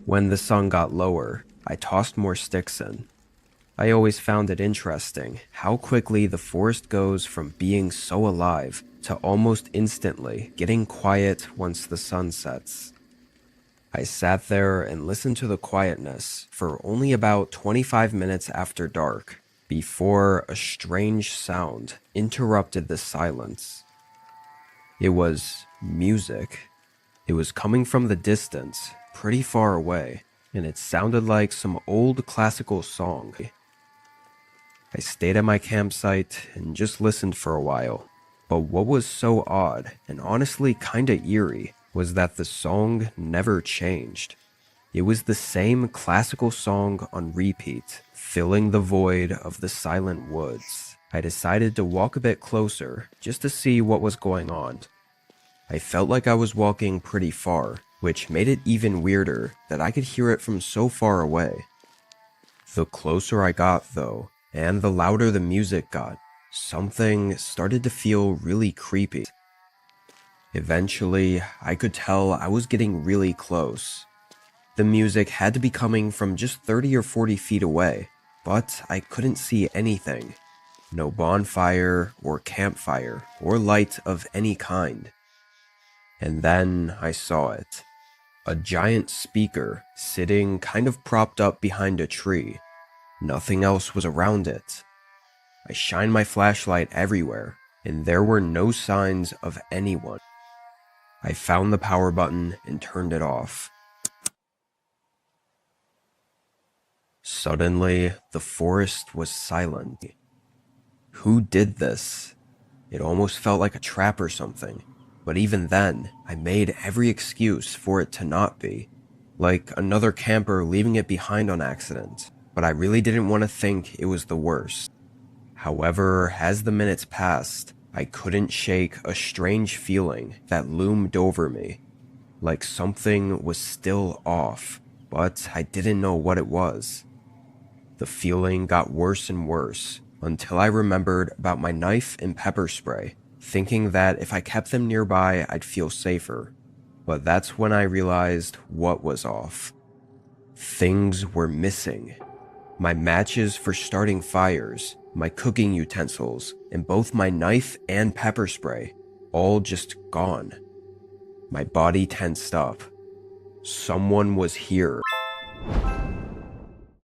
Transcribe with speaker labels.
Speaker 1: When the sun got lower, I tossed more sticks in. I always found it interesting how quickly the forest goes from being so alive to almost instantly getting quiet once the sun sets. I sat there and listened to the quietness for only about 25 minutes after dark before a strange sound interrupted the silence. It was music. It was coming from the distance, pretty far away, and it sounded like some old classical song. I stayed at my campsite and just listened for a while, but what was so odd and honestly kinda eerie was that the song never changed. It was the same classical song on repeat, filling the void of the silent woods. I decided to walk a bit closer just to see what was going on. I felt like I was walking pretty far, which made it even weirder that I could hear it from so far away. The closer I got though, and the louder the music got, something started to feel really creepy. Eventually, I could tell I was getting really close. The music had to be coming from just 30 or 40 feet away, but I couldn't see anything. No bonfire or campfire or light of any kind. And then I saw it. A giant speaker sitting kind of propped up behind a tree. Nothing else was around it. I shined my flashlight everywhere, and there were no signs of anyone. I found the power button and turned it off. Suddenly, the forest was silent. Who did this? It almost felt like a trap or something, but even then, I made every excuse for it to not be. Like another camper leaving it behind on accident, but I really didn't want to think it was the worst. However, as the minutes passed, I couldn't shake a strange feeling that loomed over me. Like something was still off, but I didn't know what it was. The feeling got worse and worse until I remembered about my knife and pepper spray, thinking that if I kept them nearby, I'd feel safer. But that's when I realized what was off. Things were missing. My matches for starting fires, my cooking utensils, and both my knife and pepper spray, all just gone. My body tensed up. Someone was here.